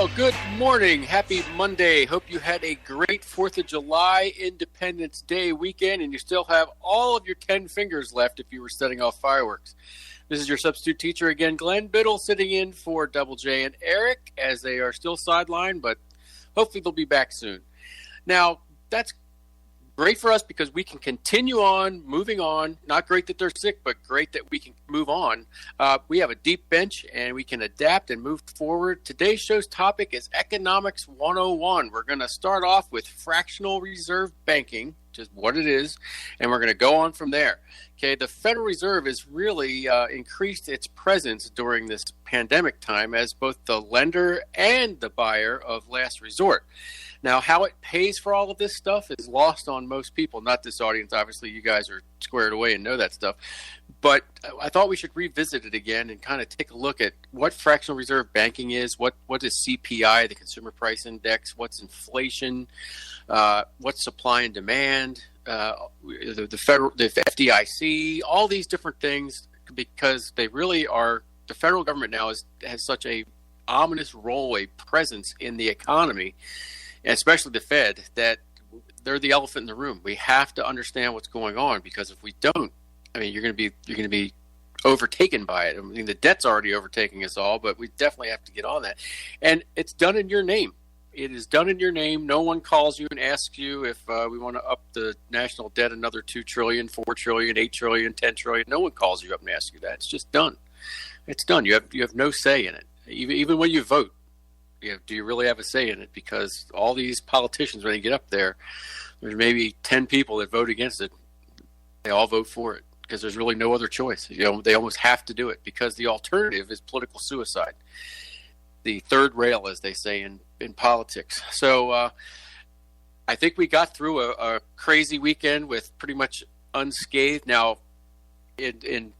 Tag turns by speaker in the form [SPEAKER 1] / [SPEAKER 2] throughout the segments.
[SPEAKER 1] Well, good morning. Happy Monday. Hope you had a great 4th of July Independence Day weekend and you still have all of your 10 fingers left if you were setting off fireworks. This is your substitute teacher again, Glenn Biddle, sitting in for Double J and Eric as they are still sidelined, but hopefully they'll be back soon. Now, that's great for us because we can continue on, moving on. Not great that they're sick, but great that we can move on. We have a deep bench and we can adapt and move forward. Today's show's topic is Economics 101. We're going to start off with fractional reserve banking, just what it is, and we're going to go on from there. Okay, the Federal Reserve has really increased its presence during this pandemic time as both the lender and the buyer of last resort. Now, how it pays for all of this stuff is lost on most people, not this audience. Obviously, you guys are squared away and know that stuff. But I thought we should revisit it again and kind of take a look at what fractional reserve banking is, what is CPI, the Consumer Price Index, what's inflation, what's supply and demand, the FDIC, all these different things, because they really are, the federal government now has such a ominous role, a presence in the economy, especially the Fed, that they're the elephant in the room. We have to understand what's going on, because if we don't, I mean, you're going to be overtaken by it. I mean, the debt's already overtaking us all, but we definitely have to get on that. And it's done in your name. It is done in your name. No one calls you and asks you if we want to up the national debt another $2 trillion, $4 trillion, $8 trillion, $10 trillion. No one calls you up and asks you that. It's just done. It's done. You have no say in it. Even when you vote. Do you really have a say in it? Because all these politicians, when they get up there, there's maybe 10 people that vote against it. They all vote for it because there's really no other choice. They almost have to do it because the alternative is political suicide. The third rail, as they say in politics. So I think we got through a crazy weekend with pretty much unscathed. Now, in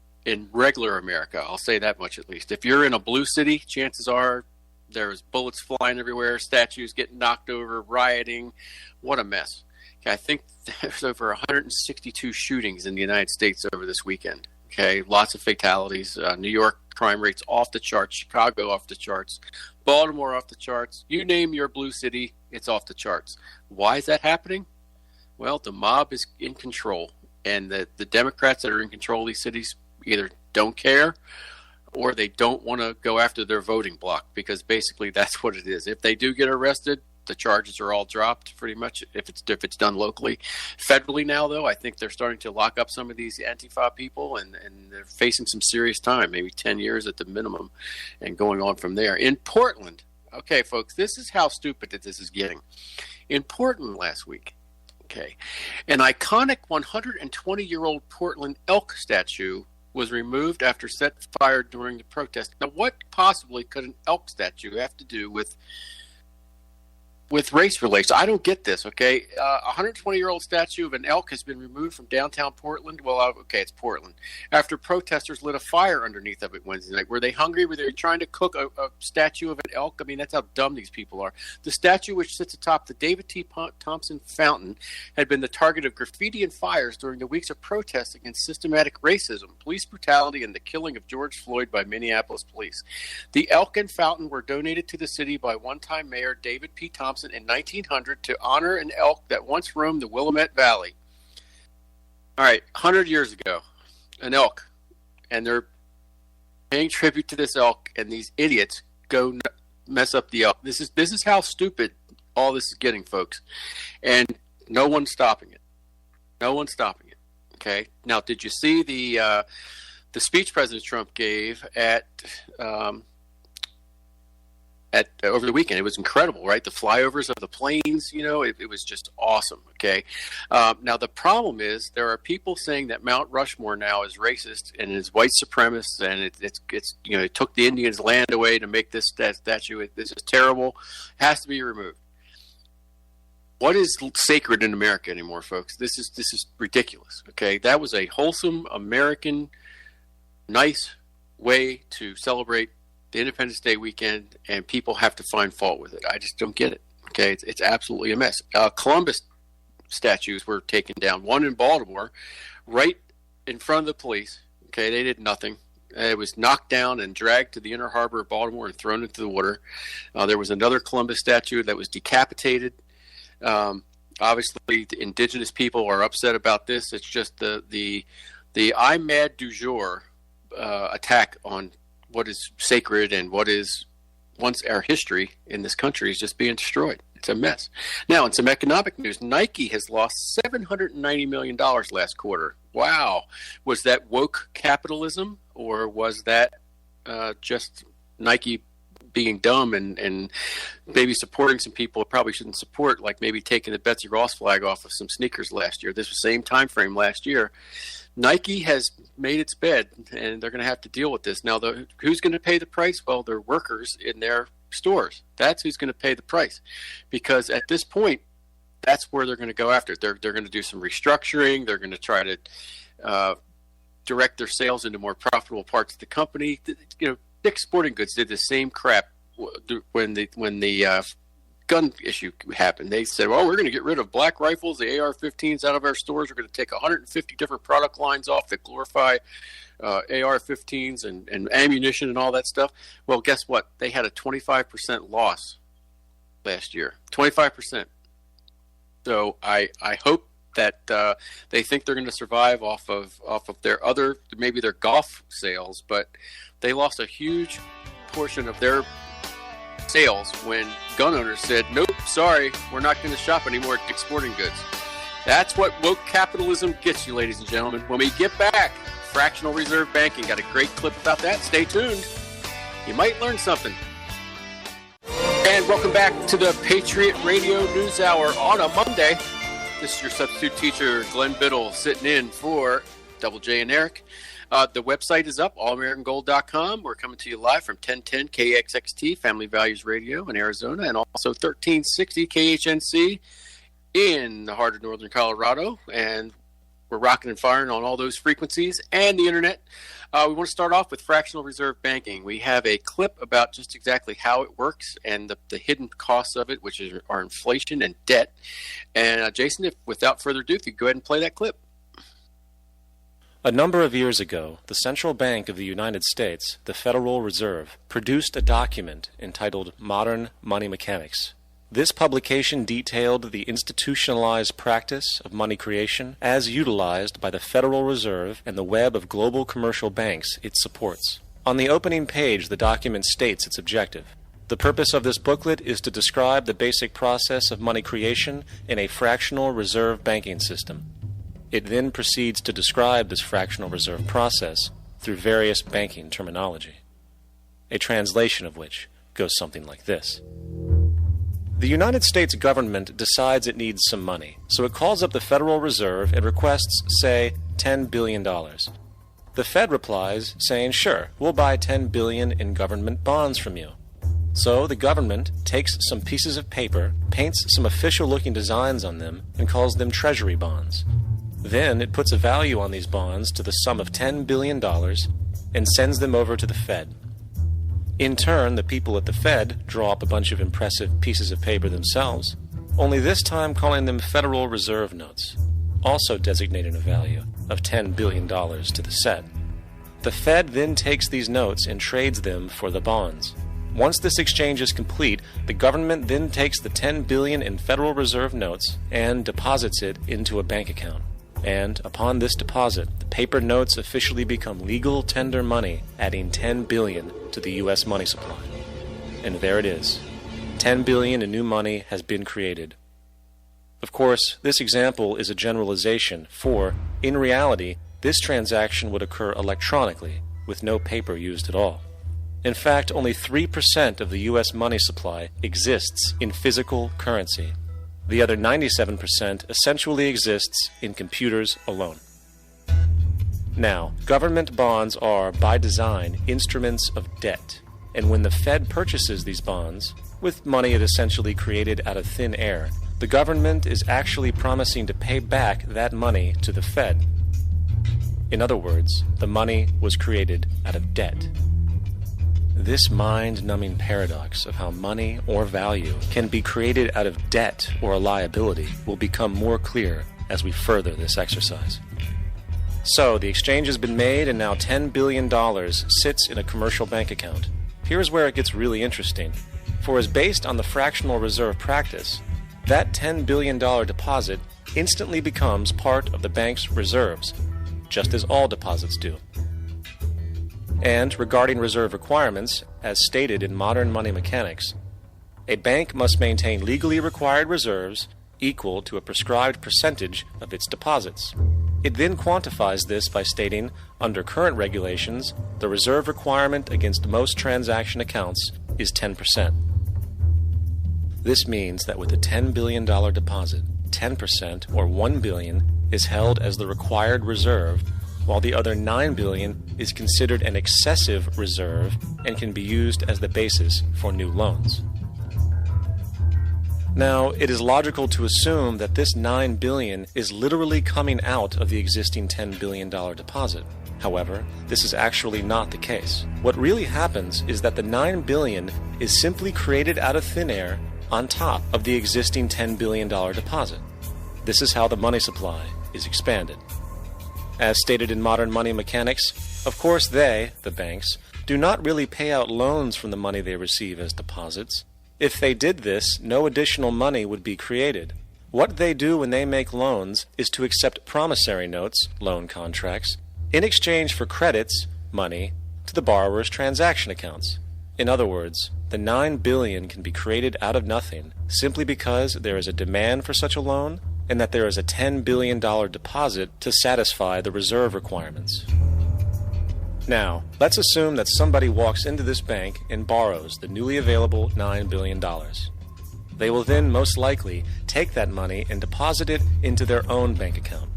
[SPEAKER 1] regular America, I'll say that much at least. If you're in a blue city, chances are there's bullets flying everywhere, statues getting knocked over, rioting. What a mess. Okay, I think there's over 162 shootings in the United States over this weekend. Okay, lots of fatalities. New York crime rates off the charts, Chicago off the charts, Baltimore off the charts. You name your blue city, it's off the charts. Why is that happening? Well, the mob is in control, and the Democrats that are in control of these cities either don't care or they don't want to go after their voting bloc, because basically that's what it is. If they do get arrested, the charges are all dropped pretty much if it's done locally. Federally now, though, I think they're starting to lock up some of these Antifa people, and they're facing some serious time, maybe 10 years at the minimum, and going on from there. In Portland, okay, folks, this is how stupid that this is getting. In Portland last week, okay, an iconic 120-year-old Portland elk statue was removed after set fire during the protest. Now, what possibly could an elk statue have to do with race relations? I don't get this, okay? A 120-year-old statue of an elk has been removed from downtown Portland. Well, okay, it's Portland. After protesters lit a fire underneath of it Wednesday night. Were they hungry? Were they trying to cook a statue of an elk? I mean, that's how dumb these people are. The statue, which sits atop the David T. Thompson Fountain, had been the target of graffiti and fires during the weeks of protests against systematic racism, police brutality, and the killing of George Floyd by Minneapolis police. The elk and fountain were donated to the city by one-time Mayor David P. Thompson in 1900 to honor an elk that once roamed the Willamette Valley. All right, 100 years ago, an elk, and they're paying tribute to this elk, and these idiots go mess up the elk. This is how stupid all this is getting, folks, and no one's stopping it. No one's stopping it. Okay. Now, did you see the speech President Trump gave at over the weekend? It was incredible, right? The flyovers of the planes, it was just awesome. Okay. Now the problem is there are people saying that Mount Rushmore now is racist and is white supremacist, and it took the Indians' land away to make this statue. This is terrible. It has to be removed. What is sacred in America anymore, folks? This is ridiculous. Okay. That was a wholesome American, nice way to celebrate the Independence Day weekend, and people have to find fault with it. I just don't get it. Okay, it's absolutely a mess. Columbus statues were taken down. One in Baltimore, right in front of the police. Okay, they did nothing. It was knocked down and dragged to the inner harbor of Baltimore and thrown into the water. There was another Columbus statue that was decapitated. Obviously, the indigenous people are upset about this. It's just the I'm mad du jour attack on what is sacred and what is once our history in this country is just being destroyed. It's a mess. Now, in some economic news, Nike has lost $790 million last quarter. Wow. Was that woke capitalism, or was that just Nike being dumb and maybe supporting some people it probably shouldn't support, like maybe taking the Betsy Ross flag off of some sneakers last year? This was the same time frame last year. Nike has made its bed, and they're going to have to deal with this. Now, who's going to pay the price? Well, they're workers in their stores. That's who's going to pay the price, because at this point, that's where they're going to go after. They're going to do some restructuring. They're going to try to direct their sales into more profitable parts of the company. Dick's Sporting Goods did the same crap when the gun issue happened. They said, well, we're going to get rid of black rifles, the AR-15s out of our stores. We're going to take 150 different product lines off that glorify AR-15s and ammunition and all that stuff. Well, guess what? They had a 25% loss last year. 25%. So I hope that they think they're going to survive off of their other, maybe their golf sales, but they lost a huge portion of their sales when gun owners said, nope, sorry, we're not going to shop anymore at Dick's Sporting Goods. That's what woke capitalism gets you, ladies and gentlemen. When we get back, fractional reserve banking. Got a great clip about that. Stay tuned. You might learn something. And welcome back to the Patriot Radio News Hour on a Monday. This is your substitute teacher, Glenn Biddle, sitting in for Double J and Eric. The website is up, allamericangold.com. We're coming to you live from 1010 KXXT, Family Values Radio in Arizona, and also 1360 KHNC in the heart of northern Colorado. And we're rocking and firing on all those frequencies and the internet. We want to start off with fractional reserve banking. We have a clip about just exactly how it works and the hidden costs of it, which are inflation and debt. And Jason, without further ado, if you go ahead and play that clip.
[SPEAKER 2] A number of years ago, the Central Bank of the United States, the Federal Reserve, produced a document entitled Modern Money Mechanics. This publication detailed the institutionalized practice of money creation as utilized by the Federal Reserve and the web of global commercial banks it supports. On the opening page, the document states its objective. The purpose of this booklet is to describe the basic process of money creation in a fractional reserve banking system. It then proceeds to describe this fractional reserve process through various banking terminology, a translation of which goes something like this. The United States government decides it needs some money, so it calls up the Federal Reserve and requests, say, $10 billion. The Fed replies, saying, sure, we'll buy $10 billion in government bonds from you. So the government takes some pieces of paper, paints some official-looking designs on them, and calls them Treasury bonds. Then it puts a value on these bonds to the sum of $10 billion and sends them over to the Fed. In turn, the people at the Fed draw up a bunch of impressive pieces of paper themselves, only this time calling them Federal Reserve notes, also designating a value of $10 billion to the set. The Fed then takes these notes and trades them for the bonds. Once this exchange is complete, the government then takes the $10 billion in Federal Reserve notes and deposits it into a bank account. And upon this deposit, the paper notes officially become legal tender money, adding $10 billion to the U.S. money supply. And there it is. $10 billion in new money has been created. Of course, this example is a generalization, for, in reality, this transaction would occur electronically, with no paper used at all. In fact, only 3% of the U.S. money supply exists in physical currency. The other 97% essentially exists in computers alone. Now, government bonds are, by design, instruments of debt. And when the Fed purchases these bonds, with money it essentially created out of thin air, the government is actually promising to pay back that money to the Fed. In other words, the money was created out of debt. This mind-numbing paradox of how money or value can be created out of debt or a liability will become more clear as we further this exercise. So, the exchange has been made and now $10 billion sits in a commercial bank account. Here's where it gets really interesting. For as based on the fractional reserve practice, that $10 billion deposit instantly becomes part of the bank's reserves, just as all deposits do. And regarding reserve requirements, as stated in modern money mechanics, a bank must maintain legally required reserves equal to a prescribed percentage of its deposits. It then quantifies this by stating, under current regulations, the reserve requirement against most transaction accounts is 10%. This means that with a $10 billion deposit, 10% or $1 billion is held as the required reserve, while the other $9 billion is considered an excessive reserve and can be used as the basis for new loans. Now, it is logical to assume that this $9 billion is literally coming out of the existing $10 billion deposit. However, this is actually not the case. What really happens is that the $9 billion is simply created out of thin air on top of the existing $10 billion deposit. This is how the money supply is expanded. As stated in modern money mechanics, of course they, the banks, do not really pay out loans from the money they receive as deposits. If they did this, no additional money would be created. What they do when they make loans is to accept promissory notes, loan contracts, in exchange for credits, money, to the borrower's transaction accounts. In other words, the $9 billion can be created out of nothing simply because there is a demand for such a loan and that there is a $10 billion deposit to satisfy the reserve requirements. Now, let's assume that somebody walks into this bank and borrows the newly available $9 billion. They will then most likely take that money and deposit it into their own bank account.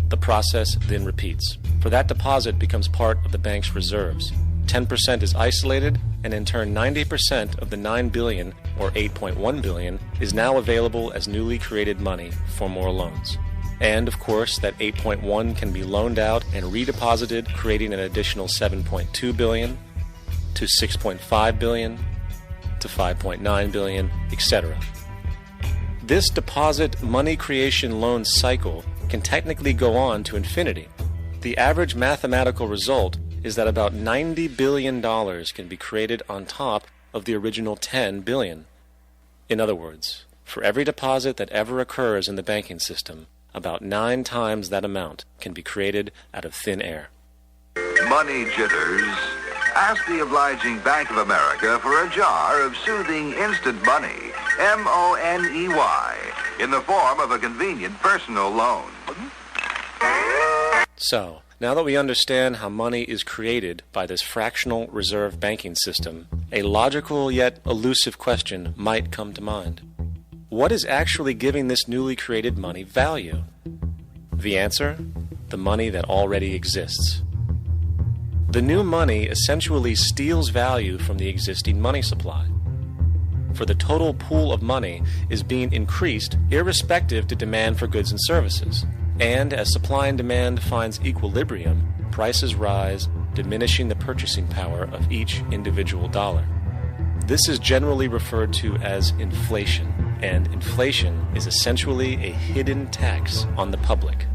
[SPEAKER 2] The process then repeats, for that deposit becomes part of the bank's reserves. 10% is isolated, and in turn 90% of the $9 billion, or $8.1 billion, is now available as newly created money for more loans. And, of course, that 8.1 can be loaned out and redeposited, creating an additional 7.2 billion to 6.5 billion to 5.9 billion, etc. This deposit money creation loan cycle can technically go on to infinity. The average mathematical result is that about $90 billion can be created on top of the original $10 billion. In other words, for every deposit that ever occurs in the banking system, about 9 times that amount can be created out of thin air.
[SPEAKER 3] Money jitters. Ask the obliging Bank of America for a jar of soothing instant money, M-O-N-E-Y, in the form of a convenient personal loan.
[SPEAKER 2] So, now that we understand how money is created by this fractional reserve banking system, a logical yet elusive question might come to mind. What is actually giving this newly created money value? The answer? The money that already exists. The new money essentially steals value from the existing money supply. For the total pool of money is being increased irrespective to demand for goods and services. And as supply and demand finds equilibrium, prices rise, diminishing the purchasing power of each individual dollar. This is generally referred to as inflation, and inflation is essentially a hidden tax on the public.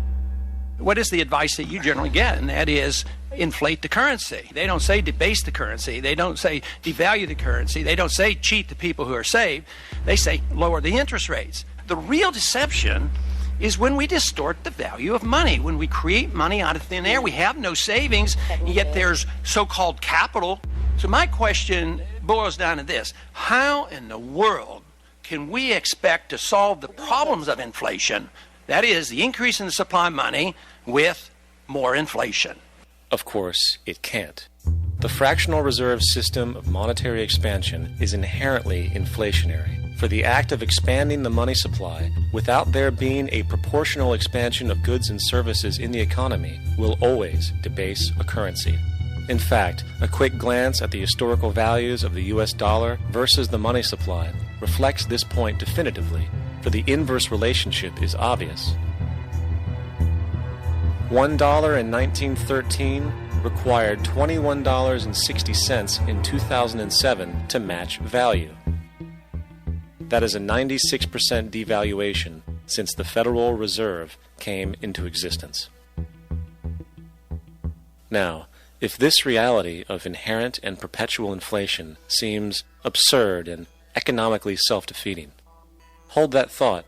[SPEAKER 4] What is the advice that you generally get? And that is inflate the currency. They don't say debase the currency. They don't say devalue the currency. They don't say cheat the people who are saved. They say lower the interest rates. The real deception is when we distort the value of money. When we create money out of thin air, we have no savings, and yet there's so-called capital. So my question boils down to this. How in the world can we expect to solve the problems of inflation, that is, the increase in the supply of money, with more inflation?
[SPEAKER 2] Of course, it can't. The fractional reserve system of monetary expansion is inherently inflationary. For the act of expanding the money supply, without there being a proportional expansion of goods and services in the economy, will always debase a currency. In fact, a quick glance at the historical values of the US dollar versus the money supply reflects this point definitively, for the inverse relationship is obvious. $1 in 1913 required $21.60 in 2007 to match value. That is a 96% devaluation since the Federal Reserve came into existence. Now, if this reality of inherent and perpetual inflation seems absurd and economically self-defeating, hold that thought,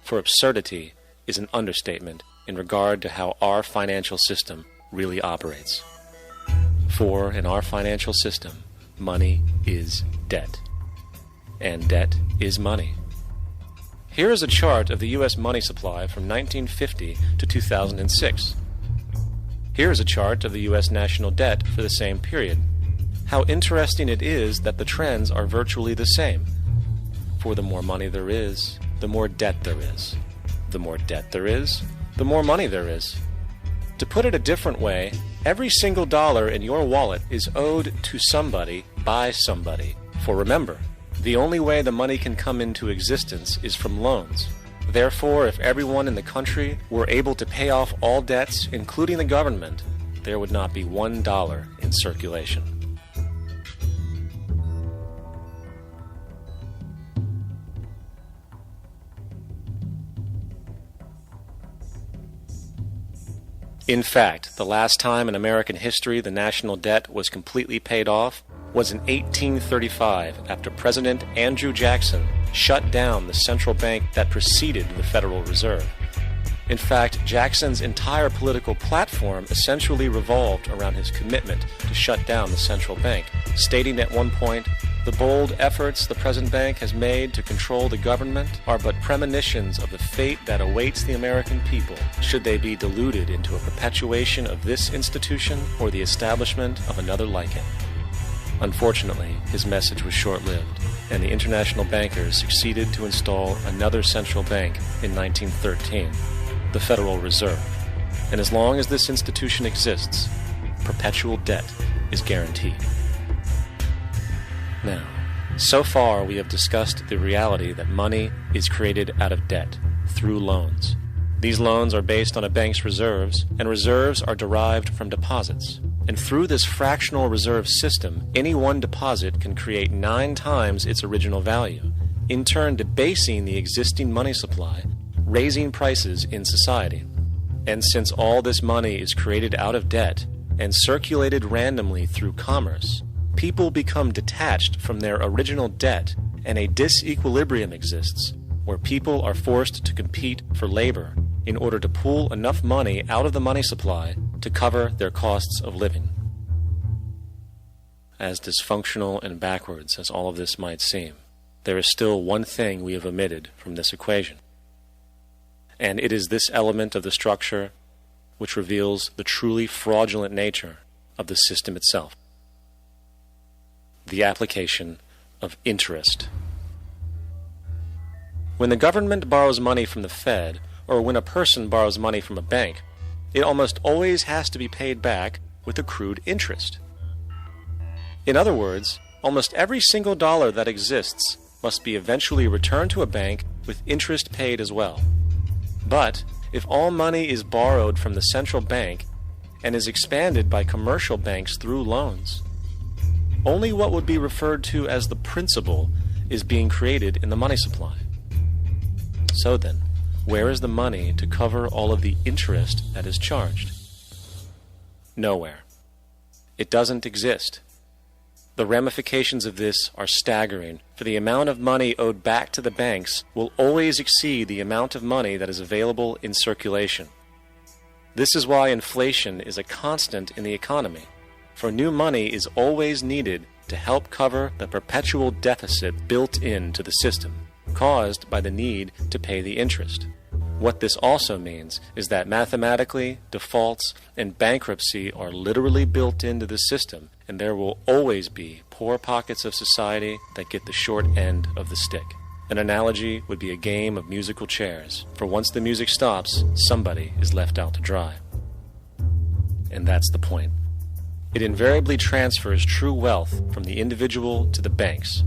[SPEAKER 2] for absurdity is an understatement in regard to how our financial system really operates. For in our financial system, money is debt, and debt is money. Here is a chart of the U.S. money supply from 1950 to 2006. Here is a chart of the U.S. national debt for the same period. How interesting it is that the trends are virtually the same. For the more money there is, the more debt there is. The more debt there is, the more money there is. To put it a different way, every single dollar in your wallet is owed to somebody by somebody. For remember, the only way the money can come into existence is from loans. Therefore, if everyone in the country were able to pay off all debts, including the government, there would not be $1 in circulation. In fact, the last time in American history the national debt was completely paid off was in 1835, after President Andrew Jackson shut down the central bank that preceded the Federal Reserve. In fact, Jackson's entire political platform essentially revolved around his commitment to shut down the central bank, stating at one point, "The bold efforts the present bank has made to control the government are but premonitions of the fate that awaits the American people, should they be deluded into a perpetuation of this institution or the establishment of another like it." Unfortunately, his message was short-lived, and the international bankers succeeded to install another central bank in 1913, the Federal Reserve. And as long as this institution exists, perpetual debt is guaranteed. Now, so far we have discussed the reality that money is created out of debt, through loans. These loans are based on a bank's reserves, and reserves are derived from deposits. And through this fractional reserve system, any one deposit can create 9 times its original value, in turn debasing the existing money supply, raising prices in society. And since all this money is created out of debt and circulated randomly through commerce, people become detached from their original debt, and a disequilibrium exists, where people are forced to compete for labor in order to pool enough money out of the money supply to cover their costs of living. As dysfunctional and backwards as all of this might seem, there is still one thing we have omitted from this equation. And it is this element of the structure which reveals the truly fraudulent nature of the system itself: the application of interest. When the government borrows money from the Fed, or when a person borrows money from a bank, it almost always has to be paid back with accrued interest. In other words, almost every single dollar that exists must be eventually returned to a bank with interest paid as well. But if all money is borrowed from the central bank and is expanded by commercial banks through loans, only what would be referred to as the principal is being created in the money supply. So then, where is the money to cover all of the interest that is charged? Nowhere. It doesn't exist. The ramifications of this are staggering, for the amount of money owed back to the banks will always exceed the amount of money that is available in circulation. This is why inflation is a constant in the economy, for new money is always needed to help cover the perpetual deficit built into the system, caused by the need to pay the interest. What this also means is that mathematically, defaults and bankruptcy are literally built into the system, and there will always be poor pockets of society that get the short end of the stick. An analogy would be a game of musical chairs, for once the music stops, somebody is left out to dry. And that's the point. It invariably transfers true wealth from the individual to the banks.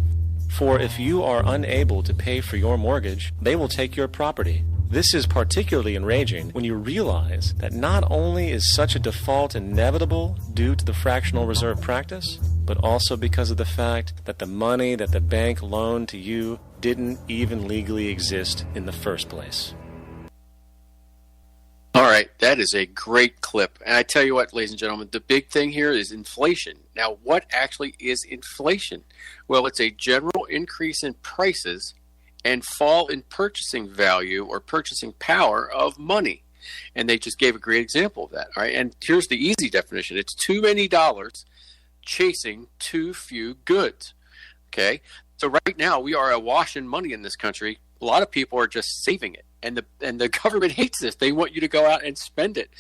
[SPEAKER 2] For if you are unable to pay for your mortgage, they will take your property, This is particularly enraging when you realize that not only is such a default inevitable due to the fractional reserve practice, but also because of the fact that the money that the bank loaned to you didn't even legally exist in the first place.
[SPEAKER 1] All right, that is a great clip. And I tell you what, ladies and gentlemen, the big thing here is inflation. Now, what actually is inflation? Well, it's a general increase in prices and fall in purchasing value or purchasing power of money. And they just gave a great example of that. All right, and here's the easy definition. It's too many dollars chasing too few goods. Okay, so right now we are awash in money in this country. A lot of people are just saving it. And the government hates this. They want you to go out and spend it.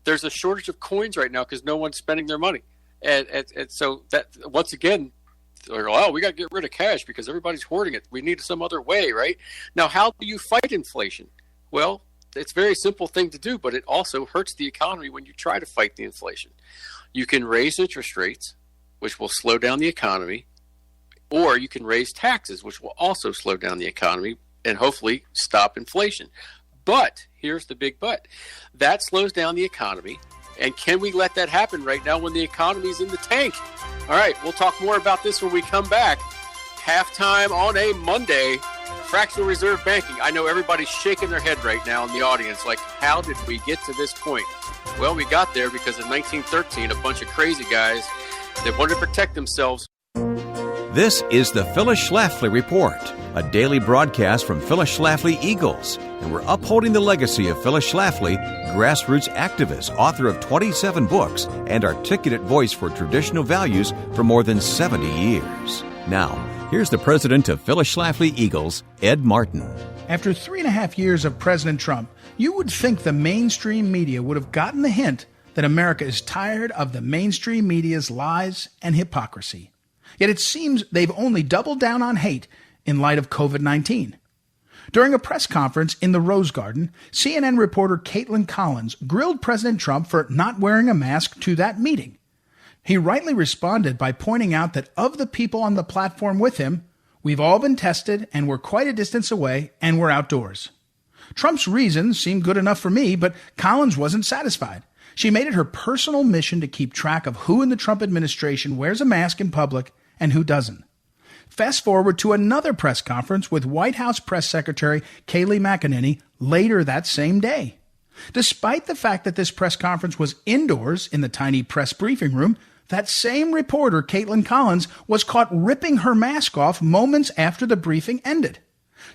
[SPEAKER 1] There's a shortage of coins right now because no one's spending their money. And so that, once again, they're like, oh, we got to get rid of cash because everybody's hoarding it. We need some other way, right? Now, how do you fight inflation? Well, it's a very simple thing to do, but it also hurts the economy when you try to fight the inflation. You can raise interest rates, which will slow down the economy, or you can raise taxes, which will also slow down the economy and hopefully stop inflation. But here's the big but. That slows down the economy. And can we let that happen right now when the economy's in the tank? All right, we'll talk more about this when we come back. Halftime on a Monday, fractional reserve banking. I know everybody's shaking their head right now in the audience, like, how did we get to this point? Well, we got there because in 1913, a bunch of crazy guys that wanted to protect themselves.
[SPEAKER 5] This is the Phyllis Schlafly Report, a daily broadcast from Phyllis Schlafly Eagles, and we're upholding the legacy of Phyllis Schlafly, grassroots activist, author of 27 books, and articulate voice for traditional values for more than 70 years. Now, here's the president of Phyllis Schlafly Eagles, Ed Martin.
[SPEAKER 6] After 3.5 years of President Trump, you would think the mainstream media would have gotten the hint that America is tired of the mainstream media's lies and hypocrisy. Yet it seems they've only doubled down on hate in light of COVID-19. During a press conference in the Rose Garden, CNN reporter Caitlin Collins grilled President Trump for not wearing a mask to that meeting. He rightly responded by pointing out that of the people on the platform with him, we've all been tested and we're quite a distance away and we're outdoors. Trump's reasons seemed good enough for me, but Collins wasn't satisfied. She made it her personal mission to keep track of who in the Trump administration wears a mask in public and who doesn't. Fast forward to another press conference with White House Press Secretary Kayleigh McEnany later that same day. Despite the fact that this press conference was indoors in the tiny press briefing room, that same reporter, Caitlin Collins, was caught ripping her mask off moments after the briefing ended.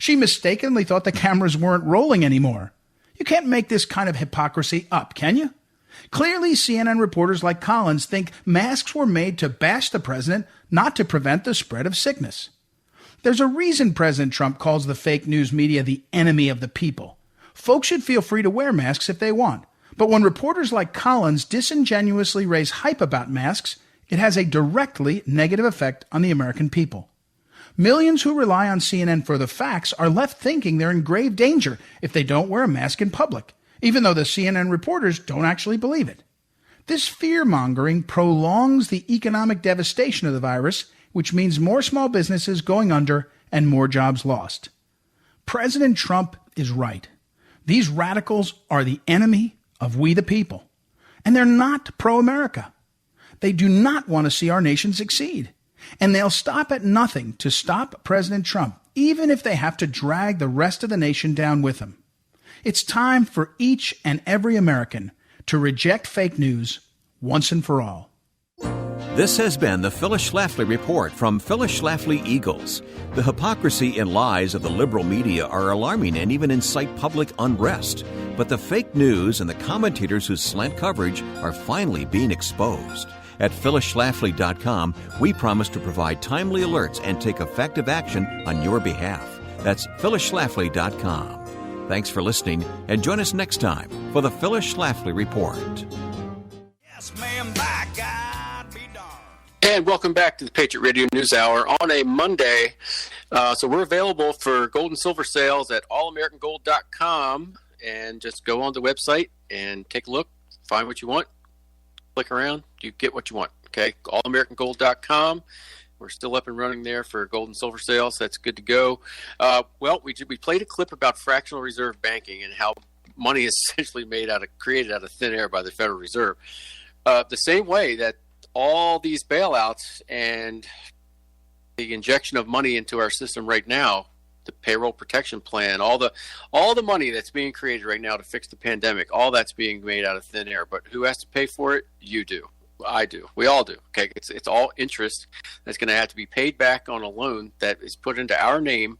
[SPEAKER 6] She mistakenly thought the cameras weren't rolling anymore. You can't make this kind of hypocrisy up, can you? Clearly, CNN reporters like Collins think masks were made to bash the president, not to prevent the spread of sickness. There's a reason President Trump calls the fake news media the enemy of the people. Folks should feel free to wear masks if they want. But when reporters like Collins disingenuously raise hype about masks, it has a directly negative effect on the American people. Millions who rely on CNN for the facts are left thinking they're in grave danger if they don't wear a mask in public, even though the CNN reporters don't actually believe it. This fear-mongering prolongs the economic devastation of the virus, which means more small businesses going under and more jobs lost. President Trump is right. These radicals are the enemy of we the people, and they're not pro-America. They do not want to see our nation succeed, and they'll stop at nothing to stop President Trump, even if they have to drag the rest of the nation down with them. It's time for each and every American to reject fake news once and for all.
[SPEAKER 5] This has been the Phyllis Schlafly Report from Phyllis Schlafly Eagles. The hypocrisy and lies of the liberal media are alarming and even incite public unrest. But the fake news and the commentators who slant coverage are finally being exposed. At phyllisschlafly.com, we promise to provide timely alerts and take effective action on your behalf. That's phyllisschlafly.com. Thanks for listening, and join us next time for the Phyllis Schlafly Report.
[SPEAKER 7] Yes, ma'am, by God be darned.
[SPEAKER 1] And welcome back to the Patriot Radio News Hour on a Monday. So we're available for gold and silver sales at allamericangold.com. And just go on the website and take a look, find what you want, click around, you get what you want. Okay, allamericangold.com. We're still up and running there for gold and silver sales. That's good to go. Well, we played a clip about fractional reserve banking and how money is essentially created out of thin air by the Federal Reserve. The same way that all these bailouts and the injection of money into our system right now, the payroll protection plan, all the money that's being created right now to fix the pandemic, all that's being made out of thin air. But who has to pay for it? You do. I do. We all do. Okay, it's all interest that's going to have to be paid back on a loan that is put into our name,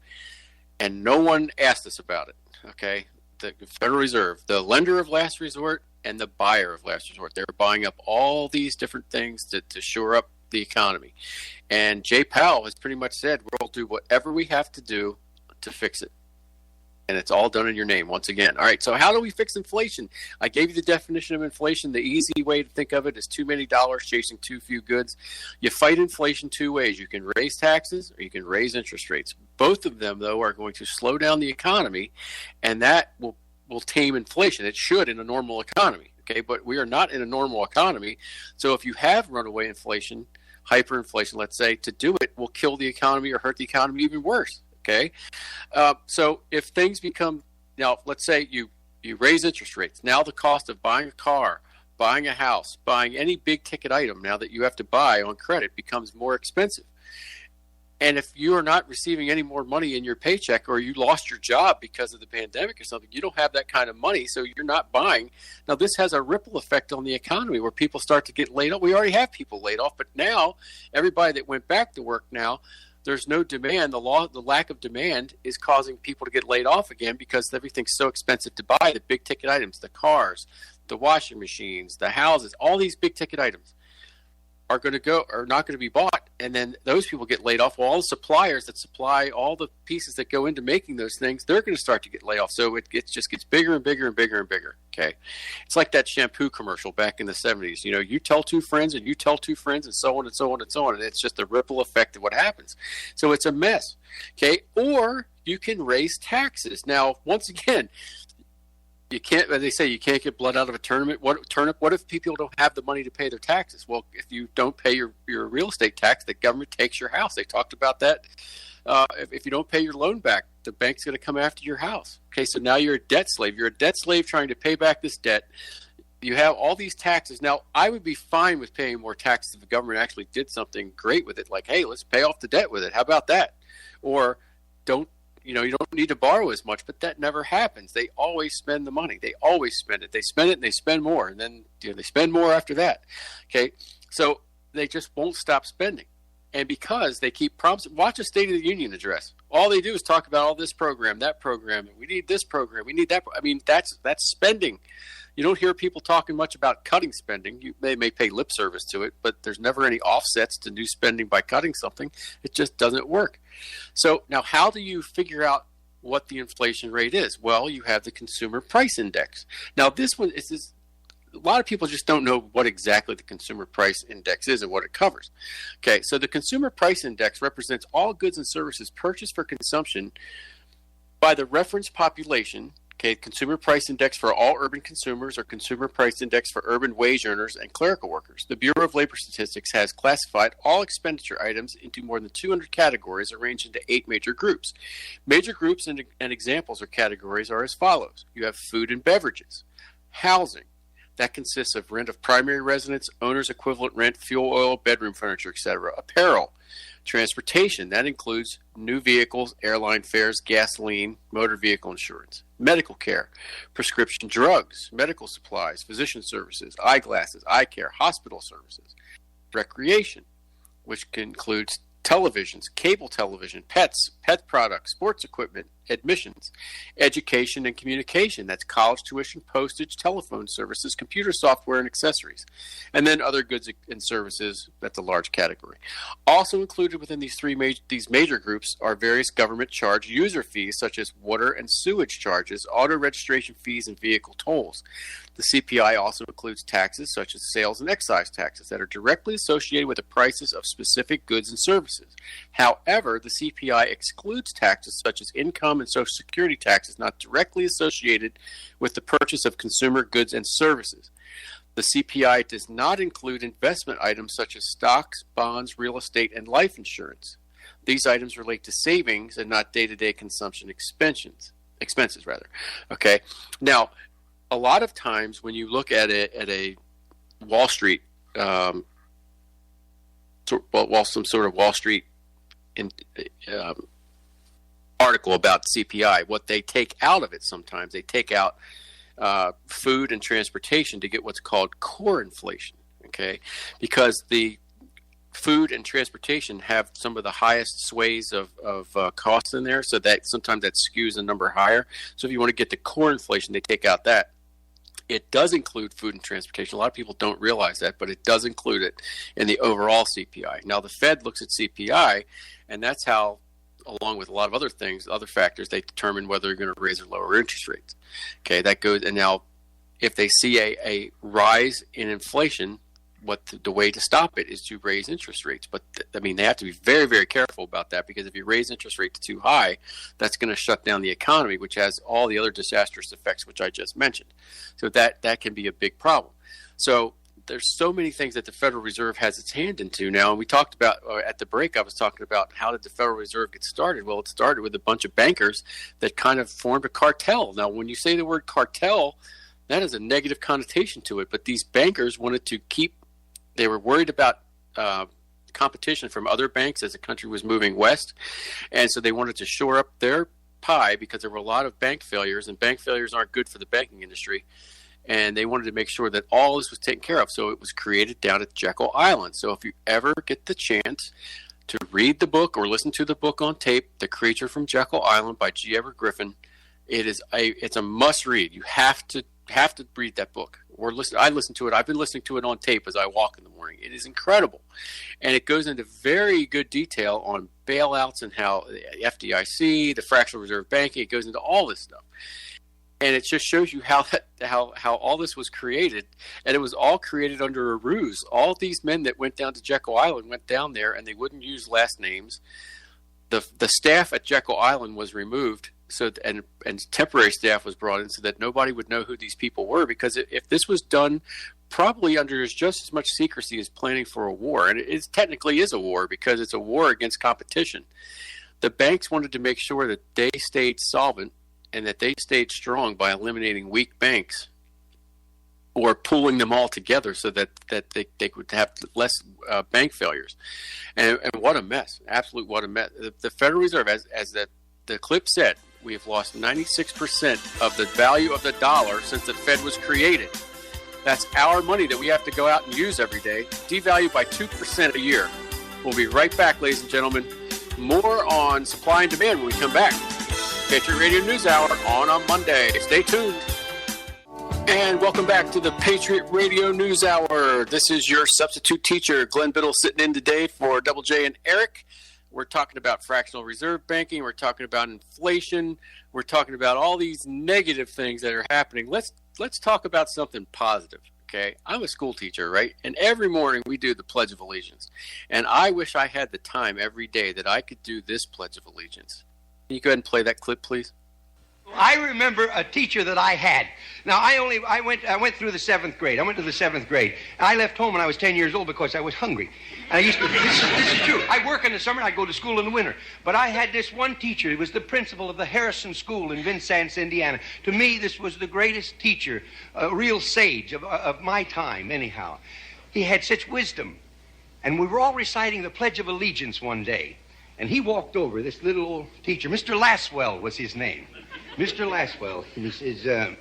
[SPEAKER 1] and no one asked us about it. Okay, the Federal Reserve, the lender of last resort and the buyer of last resort, they're buying up all these different things to shore up the economy. And Jay Powell has pretty much said we'll do whatever we have to do to fix it. And it's all done in your name once again. All right, so how do we fix inflation? I gave you the definition of inflation. The easy way to think of it is too many dollars chasing too few goods. You fight inflation two ways. You can raise taxes or you can raise interest rates. Both of them, though, are going to slow down the economy, and that will tame inflation. It should in a normal economy, okay? But we are not in a normal economy. So if you have runaway inflation, hyperinflation, let's say, to do it will kill the economy or hurt the economy even worse. Okay, so if things become, now let's say you raise interest rates. Now the cost of buying a car, buying a house, buying any big ticket item now that you have to buy on credit becomes more expensive. And if you are not receiving any more money in your paycheck, or you lost your job because of the pandemic or something, you don't have that kind of money, so you're not buying. Now this has a ripple effect on the economy where people start to get laid off. We already have people laid off, but now everybody that went back to work now, there's no demand. The lack of demand is causing people to get laid off again because everything's so expensive to buy. The big ticket items, the cars, the washing machines, the houses, all these big ticket items are not going to be bought, and then those people get laid off. Well, all the suppliers that supply all the pieces that go into making those things, they're going to start to get laid off. So it just gets bigger and bigger and bigger and bigger. Okay, it's like that shampoo commercial back in the 70s. You know, you tell two friends and you tell two friends and so on and so on and so on, and it's just a ripple effect of what happens. So it's a mess. Okay, or you can raise taxes. Now, once again, you can't, as they say, you can't get blood out of a turnip. What if people don't have the money to pay their taxes? Well, if you don't pay your real estate tax, the government takes your house. They talked about that. If you don't pay your loan back, the bank's going to come after your house. Okay, so now you're a debt slave. You're a debt slave trying to pay back this debt. You have all these taxes. Now, I would be fine with paying more taxes if the government actually did something great with it, like, hey, let's pay off the debt with it. How about that? Or you don't need to borrow as much, but that never happens. They always spend the money. They always spend it. They spend it and they spend more, and then they spend more after that. Okay, so they just won't stop spending, and because they keep promising, watch a State of the Union address. All they do is talk about all this program, that program. We need this program. We need that. I mean, that's spending. You don't hear people talking much about cutting spending. They may pay lip service to it, but there's never any offsets to new spending by cutting something. It just doesn't work. So now how do you figure out what the inflation rate is? Well, you have the Consumer Price Index. Now this one is a lot of people just don't know what exactly the Consumer Price Index is and what it covers. Okay, so the Consumer Price Index represents all goods and services purchased for consumption by the reference population. Okay, Consumer Price Index for all urban consumers, or Consumer Price Index for urban wage earners and clerical workers. The Bureau of Labor Statistics has classified all expenditure items into more than 200 categories arranged into 8 major groups. Major groups and examples or categories are as follows. You have food and beverages, housing. That consists of rent of primary residence, owner's equivalent rent, fuel oil, bedroom furniture, etc. Apparel. Transportation, that includes new vehicles, airline fares, gasoline, motor vehicle insurance. Medical care, prescription drugs, medical supplies, physician services, eyeglasses, eye care, hospital services. Recreation, which includes televisions, cable television, pets, pet products, sports equipment, admissions. Education and communication, that's college tuition, postage, telephone services, computer software, and accessories. And then other goods and services, that's a large category. Also included within these these major groups are various government charge user fees such as water and sewage charges, auto registration fees, and vehicle tolls. The CPI also includes taxes such as sales and excise taxes that are directly associated with the prices of specific goods and services. However, the CPI excludes taxes such as income and Social Security taxes not directly associated with the purchase of consumer goods and services. The CPI does not include investment items such as stocks, bonds, real estate, and life insurance. These items relate to savings and not day-to-day consumption expenses. Okay. Now, a lot of times when you look at it at a Wall Street, some sort of Wall Street article about CPI, what they take out of it sometimes, they take out food and transportation to get what's called core inflation, okay? Because the food and transportation have some of the highest sways of costs in there, so that sometimes that skews the number higher. So if you want to get the core inflation, they take out that. It does include food and transportation. A lot of people don't realize that, but it does include it in the overall CPI. Now, the Fed looks at CPI, and that's how, along with a lot of other things, other factors, they determine whether they're going to raise or lower interest rates. Okay, that goes, and now if they see a rise in inflation, the way to stop it is to raise interest rates. But they have to be very, very careful about that, because if you raise interest rates too high, that's going to shut down the economy, which has all the other disastrous effects which I just mentioned. So that can be a big problem. So there's so many things that the Federal Reserve has its hand into now. And we talked about, at the break, I was talking about how did the Federal Reserve get started? Well, it started with a bunch of bankers that kind of formed a cartel. Now, when you say the word cartel, that has a negative connotation to it. But these bankers wanted to they were worried about competition from other banks as the country was moving west. And so they wanted to shore up their pie, because there were a lot of bank failures, and bank failures aren't good for the banking industry. And they wanted to make sure that all this was taken care of. So it was created down at Jekyll Island. So if you ever get the chance to read the book or listen to the book on tape, The Creature from Jekyll Island by G. Edward Griffin, it's a must read. You have to read that book or listen. I listen to it. I've been listening to it on tape as I walk in the morning. It is incredible. And it goes into very good detail on bailouts and how the FDIC, the fractional reserve banking, it goes into all this stuff. And it just shows you how all this was created. And it was all created under a ruse. All these men that went down to Jekyll Island went down there, and they wouldn't use last names. The staff at Jekyll Island was removed, and temporary staff was brought in so that nobody would know who these people were, because if this was done probably under just as much secrecy as planning for a war, and it technically is a war because it's a war against competition, the banks wanted to make sure that they stayed solvent and that they stayed strong by eliminating weak banks or pooling them all together so that they would have less bank failures. And what a mess. Absolute what a mess. The Federal Reserve, as the clip said, we have lost 96% of the value of the dollar since the Fed was created. That's our money that we have to go out and use every day, devalued by 2% a year. We'll be right back, ladies and gentlemen. More on supply and demand when we come back. Patriot Radio News Hour on Monday. Stay tuned. And welcome back to the Patriot Radio News Hour. This is your substitute teacher, Glenn Biddle, sitting in today for Double J and Eric. We're talking about fractional reserve banking. We're talking about inflation. We're talking about all these negative things that are happening. Let's talk about something positive, okay? I'm a school teacher, right? And every morning we do the Pledge of Allegiance. And I wish I had the time every day that I could do this Pledge of Allegiance. Can you go ahead and play that clip, please?
[SPEAKER 8] I remember a teacher that I had. Now, I went through the 7th grade. I went to the 7th grade. I left home when I was 10 years old because I was hungry. And I used to, this is true. I work in the summer, I go to school in the winter. But I had this one teacher. He was the principal of the Harrison School in Vincennes, Indiana. To me, this was the greatest teacher, a real sage of my time, anyhow. He had such wisdom. And we were all reciting the Pledge of Allegiance one day. And he walked over, this little old teacher. Mr. Laswell was his name. Mr. Laswell, he says,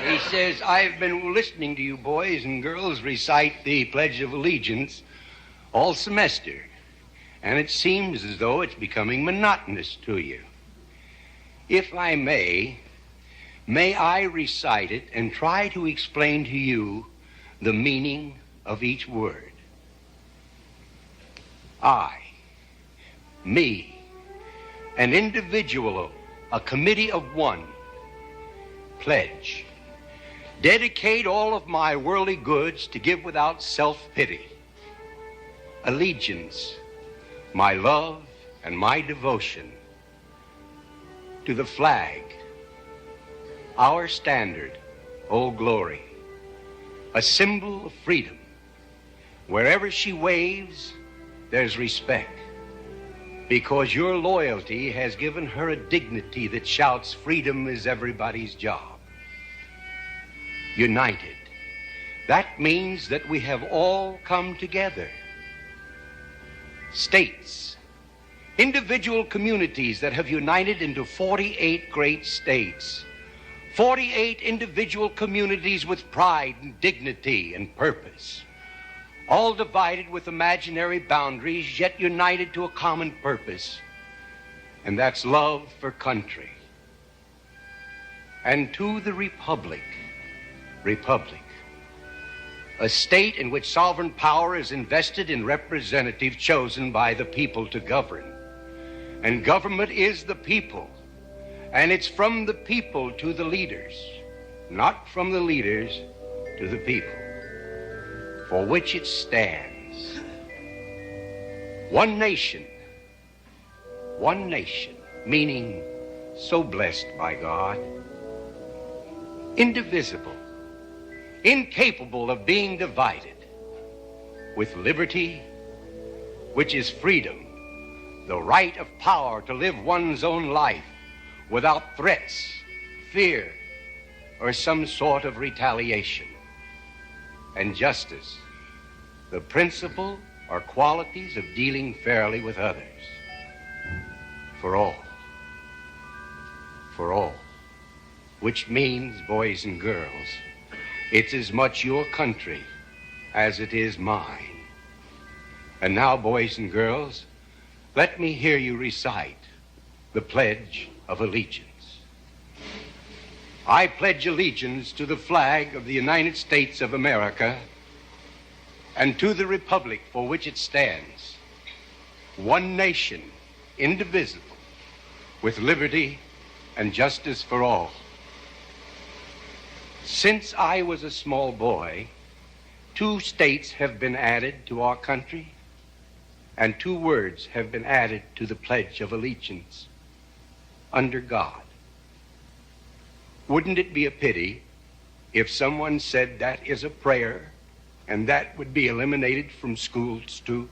[SPEAKER 8] he says, I've been listening to you boys and girls recite the Pledge of Allegiance all semester, and it seems as though it's becoming monotonous to you. If I may I recite it and try to explain to you the meaning of each word? I, me, an individual, a committee of one, pledge, dedicate all of my worldly goods to give without self-pity, allegiance, my love and my devotion to the flag our standard, Old Glory, a symbol of freedom. Wherever she waves, there's respect, because your loyalty has given her a dignity that shouts freedom is everybody's job. United. That means that we have all come together. States, individual communities that have united into 48 great states. 48 individual communities with pride and dignity and purpose. All divided with imaginary boundaries, yet united to a common purpose. And that's love for country. And to the Republic, a state in which sovereign power is invested in representatives chosen by the people to govern. And government is the people. And it's from the people to the leaders, not from the leaders to the people, for which it stands. One nation, meaning so blessed by God, indivisible, incapable of being divided, with liberty, which is freedom, the right of power to live one's own life without threats, fear, or some sort of retaliation. And justice, the principle or qualities of dealing fairly with others. For all, which means, boys and girls, it's as much your country as it is mine. And now, boys and girls, let me hear you recite the Pledge of Allegiance. I pledge allegiance to the flag of the United States of America and to the republic for which it stands, one nation, indivisible, with liberty and justice for all. Since I was a small boy, 2 states have been added to our country, and 2 words have been added to the Pledge of Allegiance: under God. Wouldn't it be a pity if someone said that is a prayer and that would be eliminated from schools too?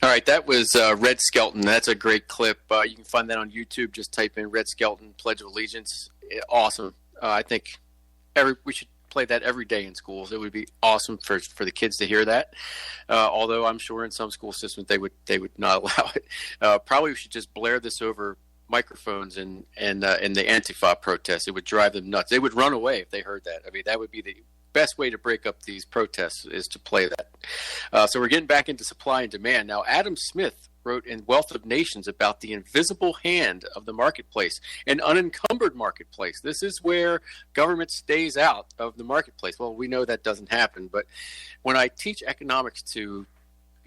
[SPEAKER 1] All right, that was Red Skelton. That's a great clip. You can find that on YouTube. Just type in Red Skelton, Pledge of Allegiance. Awesome. I think we should play that every day in schools. It would be awesome for the kids to hear that. Although I'm sure in some school systems they would not allow it. Probably we should just blare this over microphones and the Antifa protests. It would drive them nuts. They would run away if they heard that. I mean, that would be the best way to break up these protests, is to play that. So we're getting back into supply and demand. Now, Adam Smith wrote in Wealth of Nations about the invisible hand of the marketplace, an unencumbered marketplace. This is where government stays out of the marketplace. Well, we know that doesn't happen, but when I teach economics to,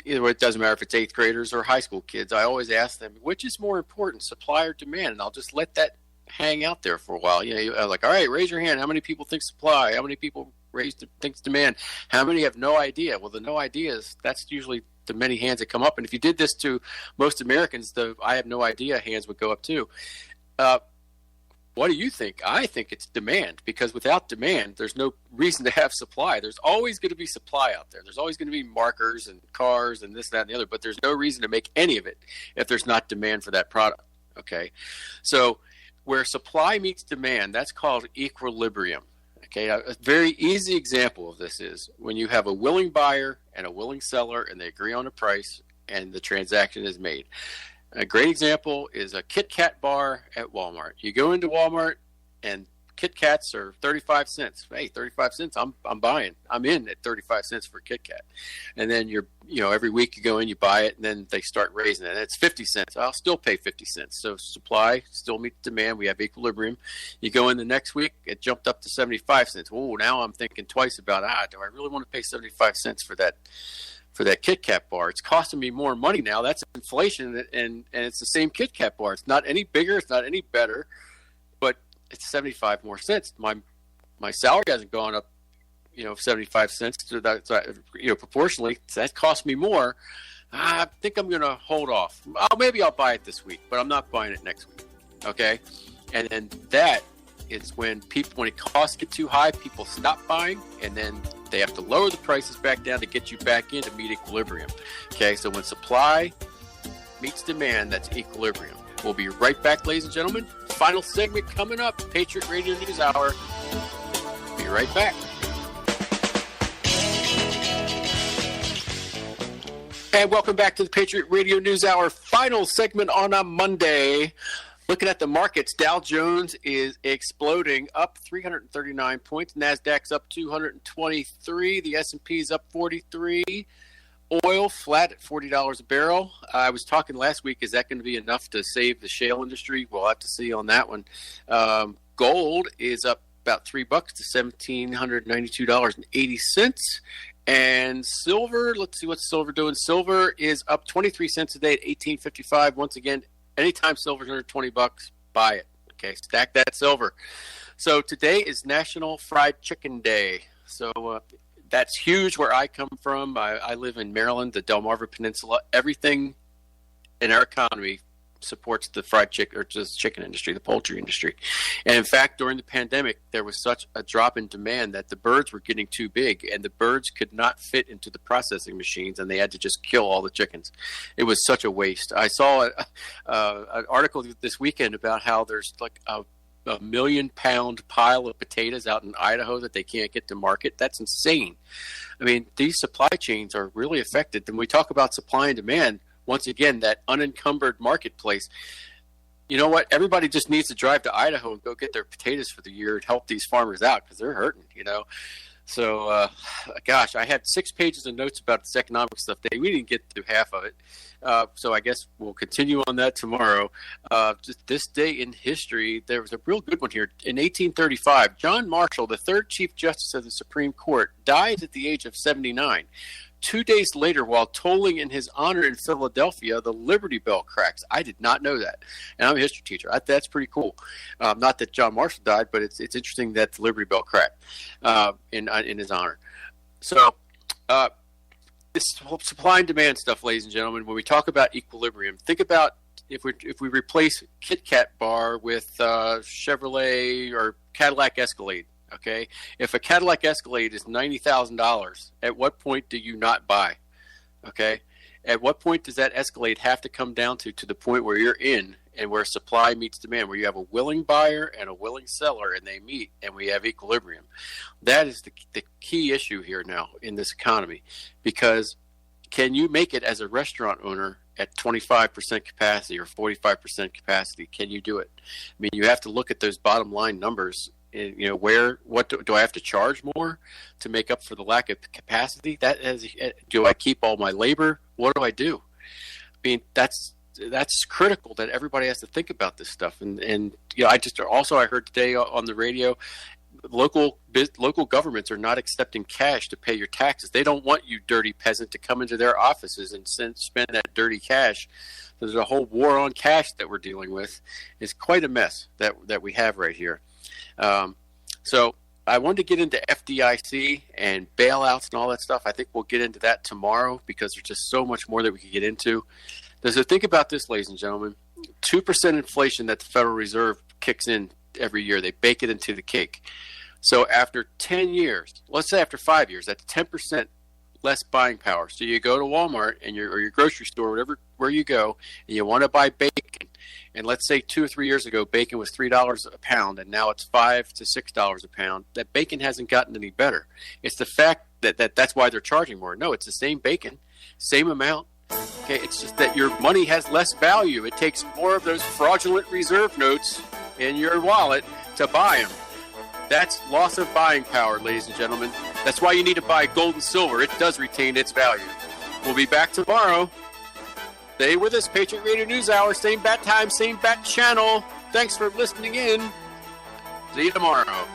[SPEAKER 1] it doesn't matter if it's 8th graders or high school kids, I always ask them, which is more important, supply or demand? And I'll just let that hang out there for a while. Like, all right, raise your hand. How many people think supply? How many people thinks demand? How many have no idea? Well, the no ideas, that's usually the many hands that come up. And if you did this to most Americans, the I have no idea hands would go up too. What do you think? I think it's demand, because without demand, there's no reason to have supply. There's always going to be supply out there. There's always going to be markers and cars and this, that, and the other, but there's no reason to make any of it if there's not demand for that product. Okay. So where supply meets demand, that's called equilibrium. Okay, a very easy example of this is when you have a willing buyer and a willing seller and they agree on a price and the transaction is made. A great example is a Kit Kat bar at Walmart. You go into Walmart and Kit Kats are 35 cents. Hey, 35 cents, I'm buying. I'm in at 35 cents for a Kit Kat. And then every week you go in, you buy it, and then they start raising it. And it's 50 cents. I'll still pay 50 cents. So supply still meets demand. We have equilibrium. You go in the next week, it jumped up to 75 cents. Oh, now I'm thinking twice about, do I really want to pay 75 cents for that Kit Kat bar? It's costing me more money now. That's inflation, and it's the same Kit Kat bar. It's not any bigger. It's not any better, but it's 75 more cents. My salary hasn't gone up 75 cents. So that, proportionally, that cost me more. I think I'm going to hold off. Maybe I'll buy it this week, but I'm not buying it next week. Okay? And then that is when it costs get too high, people stop buying, and then they have to lower the prices back down to get you back in to meet equilibrium. Okay? So when supply meets demand, that's equilibrium. We'll be right back, ladies and gentlemen. Final segment coming up, Patriot Radio News Hour. Be right back. And welcome back to the Patriot Radio News Hour, final segment on a Monday. Looking at the markets, Dow Jones is exploding, up 339 points. NASDAQ's up 223. The S&P is up 43. Oil flat at $40 a barrel. I was talking last week, is that going to be enough to save the shale industry? We'll have to see on that one. Gold is up about $3 to $1,792.80. And silver, let's see what's silver doing. Silver is up 23 cents a day at $18.55. Once again, anytime silver's under $20, buy it. Okay, stack that silver. So today is National Fried Chicken Day. So that's huge where I come from. I live in Maryland, the Delmarva Peninsula. Everything in our economy supports the fried chicken, or just chicken industry, the poultry industry. And in fact, during the pandemic, there was such a drop in demand that the birds were getting too big, and the birds could not fit into the processing machines, and they had to just kill all the chickens. It was such a waste. I saw an article this weekend about how there's like a 1 million pound pile of potatoes out in Idaho that they can't get to market. That's insane. I mean, these supply chains are really affected. When we talk about supply and demand, once again, that unencumbered marketplace, you know what? Everybody just needs to drive to Idaho and go get their potatoes for the year and help these farmers out because they're hurting, So, gosh, I had 6 pages of notes about this economic stuff today. We didn't get through half of it. So I guess we'll continue on that tomorrow. Just this day in history, there was a real good one here. In 1835, John Marshall, the 3rd Chief Justice of the Supreme Court, died at the age of 79. 2 days later, while tolling in his honor in Philadelphia, the Liberty Bell cracks. I did not know that. And I'm a history teacher. That's pretty cool. Not that John Marshall died, but it's interesting that the Liberty Bell cracked in his honor. So this supply and demand stuff, ladies and gentlemen, when we talk about equilibrium, think about if we replace Kit Kat bar with Chevrolet or Cadillac Escalade. Okay, if a Cadillac Escalade is $90,000, at what point do you not buy? Okay, at what point does that Escalade have to come down to the point where you're in and where supply meets demand, where you have a willing buyer and a willing seller and they meet and we have equilibrium? That is the key issue here now in this economy, because can you make it as a restaurant owner at 25% capacity or 45% capacity? Can you do it? I mean, you have to look at those bottom line numbers. What do I have to charge more to make up for the lack of capacity? Do I keep all my labor? What do I do? I mean, that's critical that everybody has to think about this stuff. And I heard today on the radio, local governments are not accepting cash to pay your taxes. They don't want you dirty peasant to come into their offices and spend that dirty cash. There's a whole war on cash that we're dealing with. It's quite a mess that we have right here. So I wanted to get into FDIC and bailouts and all that stuff. I think we'll get into that tomorrow because there's just so much more that we could get into. So think about this, ladies and gentlemen. 2% inflation that the Federal Reserve kicks in every year. They bake it into the cake. So after 10 years, let's say after 5 years, that's 10% less buying power. So you go to Walmart and or your grocery store, where you go, and you want to buy bacon. And let's say 2 or 3 years ago, bacon was $3 a pound, and now it's $5 to $6 a pound. That bacon hasn't gotten any better. It's the fact that that's why they're charging more. No, it's the same bacon, same amount. Okay, it's just that your money has less value. It takes more of those fraudulent reserve notes in your wallet to buy them. That's loss of buying power, ladies and gentlemen. That's why you need to buy gold and silver. It does retain its value. We'll be back tomorrow. Stay with us, Patriot Radio News Hour. Same bat time, same bat channel. Thanks for listening in. See you tomorrow.